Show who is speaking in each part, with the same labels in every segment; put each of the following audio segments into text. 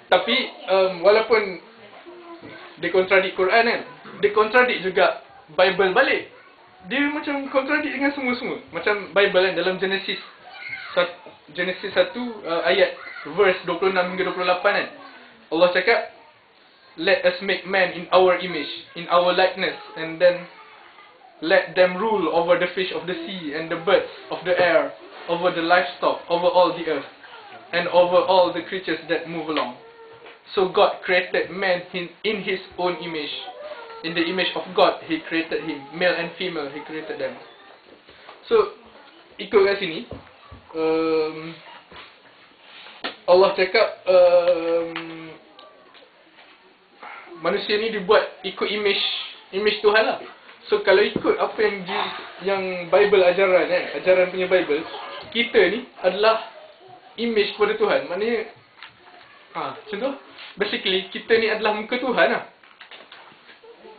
Speaker 1: Tapi walaupun dia kontradik Quran kan, dia kontradik juga Bible balik. Dia macam kontradik dengan semua-semua. Macam Bible kan dalam Genesis 1 ayat verse 26 hingga 28 kan. Allah cakap, let us make man in our image, in our likeness, and then let them rule over the fish of the sea and the birds of the air, over the livestock, over all the earth, and over all the creatures that move along. So God created man in his own image. In the image of God, He created him. Male and female, He created them. So, ikut kat sini, Allah cakap, manusia ni dibuat ikut image Tuhan lah. So, kalau ikut apa yang Bible ajaran kan, ajaran punya Bible, kita ni adalah image kepada Tuhan. Maknanya, contoh, basically, kita ni adalah muka Tuhan lah.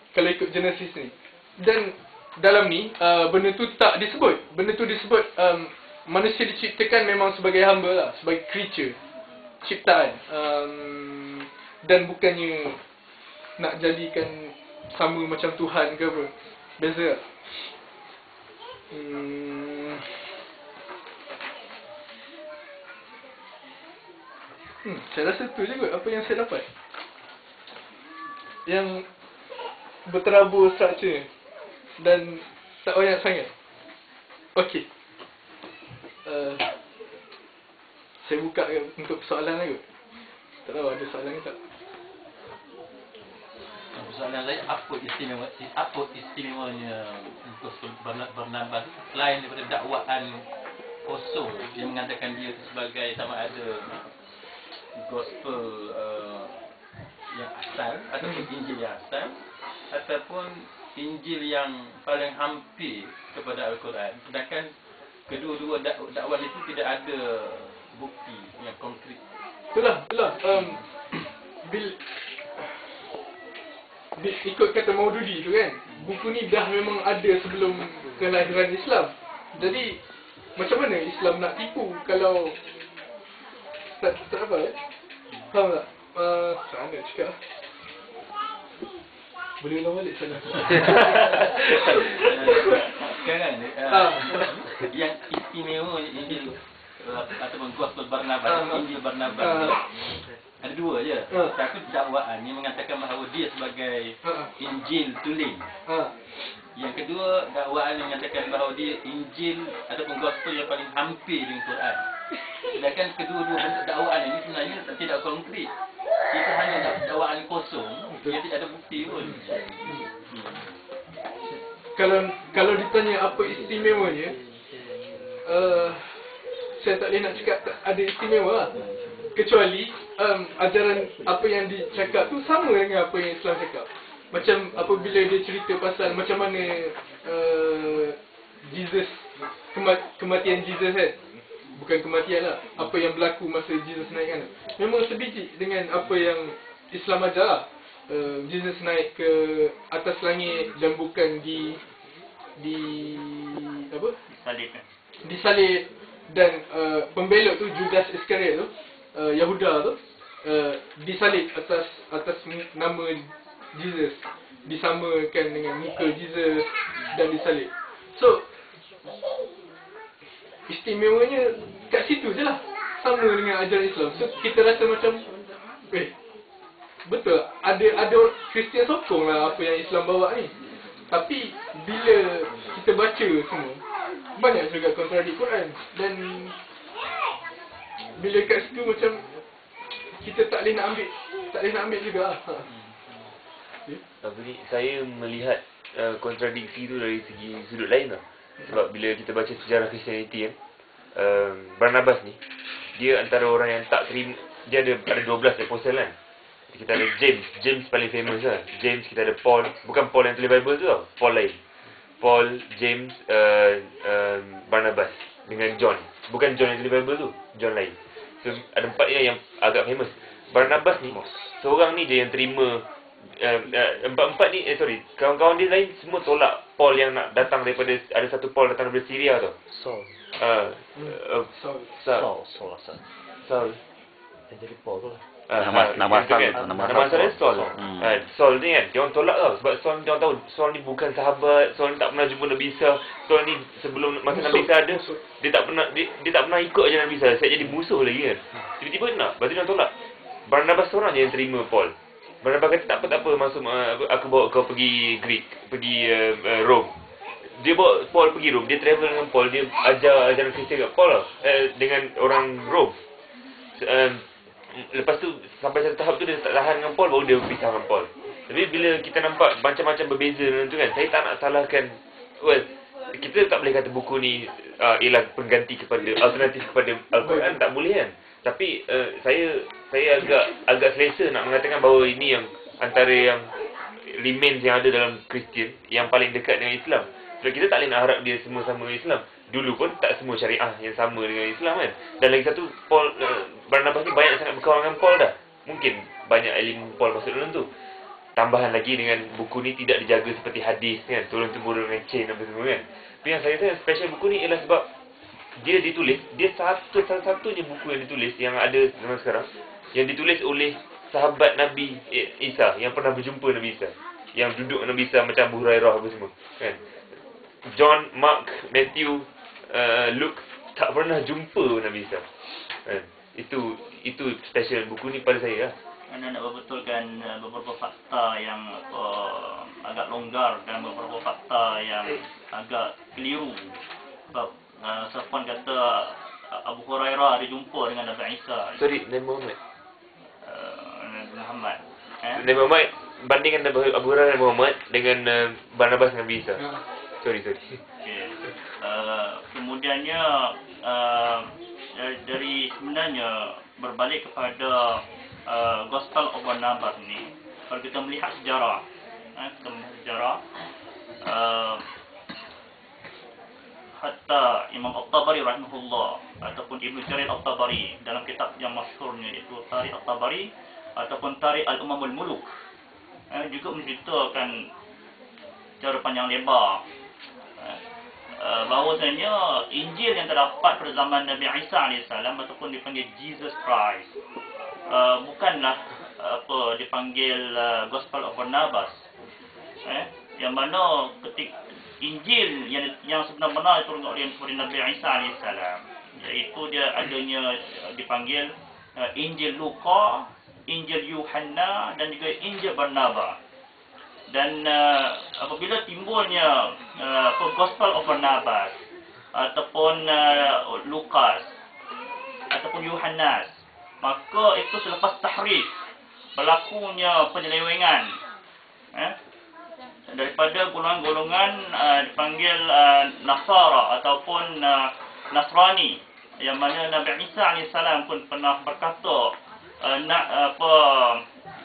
Speaker 1: Kalau ikut Genesis ni. Dan dalam ni, benda tu tak disebut. Benda tu disebut, manusia diciptakan memang sebagai hamba lah, sebagai creature, ciptaan. Dan bukannya nak jadikan sama macam Tuhan ke apa. Beza tak? Saya rasa tu je kot apa yang saya dapat. Yang berterabur struktur dan tak banyak sangat. Okey. Saya buka untuk soalan lagi. Tak tahu ada soalan ke tak?
Speaker 2: Soalan lain, apa istimewanya untuk Barnabas selain daripada dakwaan kosong yang mengatakan dia sebagai sama ada gospel yang asal ataupun Injil yang asal ataupun Injil yang paling hampir kepada Al-Quran, sedangkan kedua-dua dakwaan itu tidak ada bukti yang konkret.
Speaker 1: Itulah. Ikut kata Maududi tu kan, buku ni dah memang ada sebelum kelahiran Islam. Jadi macam mana Islam nak tipu kalau tak apa faham tak? Tak nak cakap. Boleh ulang balik sana.
Speaker 2: Sekarang yang istimewa Injil ataupun Gospel Barnabas, Injil Barnabas ada dua je. Satu dakwaan yang mengatakan bahawa dia sebagai Injil tulen. Yang kedua dakwaan yang mengatakan bahawa dia Injil ataupun Gospel yang paling hampir dengan Quran. Sedangkan kedua-dua bentuk dakwaan ini sebenarnya tidak konkret. Itu hanya dakwaan kosong, dia tidak ada bukti pun.
Speaker 1: Kalau ditanya apa istimewanya, saya tak boleh nak cakap ada istimewa lah. Kecuali ajaran apa yang dicakap tu sama dengan apa yang Islam cakap. Macam apabila dia cerita pasal macam mana Jesus, kematian Jesus kan. Bukan kematian lah, apa yang berlaku masa Jesus naik kan. Memang sebiji dengan apa yang Islam ajar lah. Jesus naik ke atas langit dan bukan disalib. Dan pembelot tu, Judas Iscariot tu, Yahuda tu, disalib atas nama Jesus, disamakan dengan muka Jesus dan disalib. So istimewanya kat situ je lah, sama dengan ajaran Islam. So kita rasa macam betul, ada Kristian sokong lah apa yang Islam bawa ni. Tapi bila kita baca semua, banyak juga kontradik Quran. Dan bila kat situ macam kita tak boleh nak ambil juga lah.
Speaker 3: Tapi saya melihat kontradiksi tu dari segi sudut lain lah. Sebab bila kita baca sejarah Kristianiti kan, Barnabas ni, dia antara orang yang tak terima. Dia ada 12 apostle kan. Kita ada James paling famous lah. James, kita ada Paul. Bukan Paul yang tulis Bible tu tau, Paul lain. Paul, James, Barnabas dengan John. Bukan John yang tulis Bible tu, John lain. So ada 4 yang agak famous. Barnabas ni, seorang ni je yang terima. Empat-empat ni, kawan-kawan dia lain semua tolak Paul yang nak datang daripada, ada satu Paul datang daripada Syria tau. Saul.
Speaker 4: Yang jadi Paul tu lah.
Speaker 5: Nama asal tu, nama
Speaker 3: asal dia Saul.
Speaker 5: Hmm.
Speaker 3: Saul ni kan, dia orang tolak tau. Sebab Saul ni orang tahu, Saul ni bukan sahabat, Saul ni tak pernah jumpa Nabi Isa. Saul ni sebelum masa Nabi Isa ada, dia tak pernah ikut ajaran Nabi Isa. Saya jadi musuh lagi kan. Tiba-tiba nak, lepas tu dia orang tolak. Barnabas seorang je yang terima Paul. Barnabas kata tak apa, masuk aku bawa kau pergi Greek, pergi Rome. Dia bawa Paul pergi Rome, dia travel dengan Paul, dia ajar ajaran Kristian kat Paul dengan orang Rome. Lepas tu sampai satu tahap tu dia tak tahan dengan Paul, baru dia pisah dengan Paul. Tapi bila kita nampak macam-macam berbeza dengan tu kan, saya tak nak salahkan. Well, kita tak boleh kata buku ni ialah pengganti kepada alternatif kepada Al-Quran, tak boleh kan. Tapi saya agak selesa nak mengatakan bahawa ini yang antara yang remains yang ada dalam Kristian yang paling dekat dengan Islam. Sebab kita tak boleh nak harap dia semua sama dengan Islam. Dulu pun tak semua syariah yang sama dengan Islam kan. Dan lagi satu, Barnabas ni banyak sangat berkawan dengan Paul dah. Mungkin banyak ilmu Paul masuk dalam tu. Tambahan lagi dengan buku ni tidak dijaga seperti hadis kan, turun-temurun dengan chain apa semua kan. Tapi yang saya rasa yang special buku ni ialah sebab dia ditulis, dia satu-satunya buku yang ditulis yang ada zaman sekarang yang ditulis oleh sahabat Nabi Isa yang pernah berjumpa Nabi Isa, yang duduk Nabi Isa macam Abu Hurairah apa semua kan. John, Mark, Matthew, Luke tak pernah jumpa Nabi Isa kan. Itu special buku ni pada saya lah.
Speaker 2: Anda nak berbetulkan beberapa fakta yang agak longgar dan beberapa fakta yang agak keliru. Sebab Safwan kata Abu Hurairah ada jumpa dengan Nabi Isa.
Speaker 3: Sorry, Nabi Muhammad.
Speaker 2: Nabi Muhammad.
Speaker 3: Nabi Muhammad bandingkan Abu Hurairah dan Muhammad dengan Barnabas dan Nabi Isa. Sorry.
Speaker 2: Okay. Kemudiannya dari sebenarnya berbalik kepada Gospel of Barnabas ni, kalau kita melihat sejarah, hatta Imam At-Tabari rahimahullah ataupun Ibnu Jarir At-Tabari dalam kitab yang masyhurnya iaitu Tarikh At-Tabari ataupun Tarikh Al-Umamul Muluk juga menceritakan secara panjang lebar bahawasanya Injil yang terdapat pada zaman Nabi Isa AS ataupun dipanggil Jesus Christ bukanlah dipanggil Gospel of Barnabas, yang mana ketika Injil yang sebenar-benar diturunkan oleh Nabi Isa AS, iaitu dia adanya dipanggil Injil Luka, Injil Yuhanna dan juga Injil Barnabas. Dan apabila timbulnya Gospel of Barnabas ataupun Lukas ataupun Yohanes, maka itu selepas tahrif, berlakunya penyelewengan daripada golongan-golongan dipanggil Nasara ataupun Nasrani, yang mana Nabi Isa AS pun pernah berkata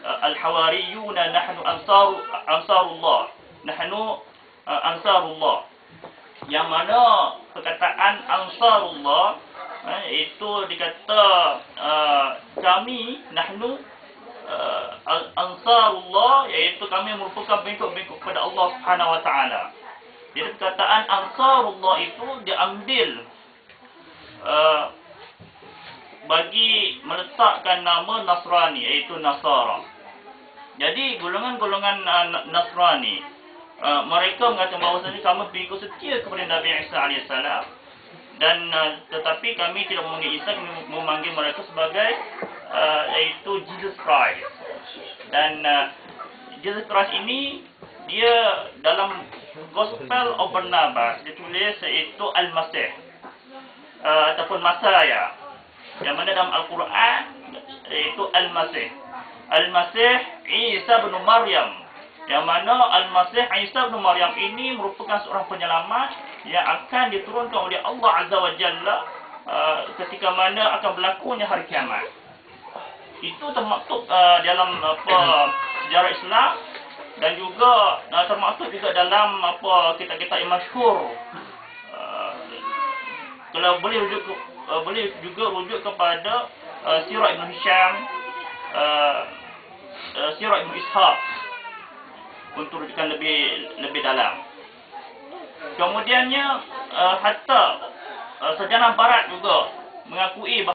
Speaker 2: Al-Hawariyuna nahnu ansarullah, nahnu ansarullah, yang mana perkataan ansarullah itu dikata kami nahnu ansarullah, iaitu kami merupakan bengkok-bengkok kepada Allah Subhanahu wa taala. Jadi perkataan ansarullah itu diambil bagi meletakkan nama Nasrani, iaitu Nasara. Jadi golongan-golongan Nasrani mereka mengatakan bahawasanya kami pengikut setia kepada Nabi Isa AS, dan tetapi kami tidak memanggil Isa, kami memanggil mereka sebagai iaitu Jesus Christ. Dan Jesus Christ ini dia dalam Gospel of Barnabas ditulis iaitu Al-Masih ataupun Masaya, yang mana dalam Al-Quran iaitu Al-Masih Isa bin Maryam, yang mana Al-Masih Isa bin Maryam ini merupakan seorang penyelamat yang akan diturunkan oleh Allah Azza wa Jalla ketika mana akan berlakunya hari kiamat. Itu termaktub dalam sejarah Islam, dan juga termaktub juga dalam kitab-kitab yang masyhur. Kalau boleh juga rujuk kepada Sirah Ibn Hisham, Sirah Ibn Ishaq untuk rujukan lebih dalam. Kemudiannya hatta sejarah Barat juga mengakui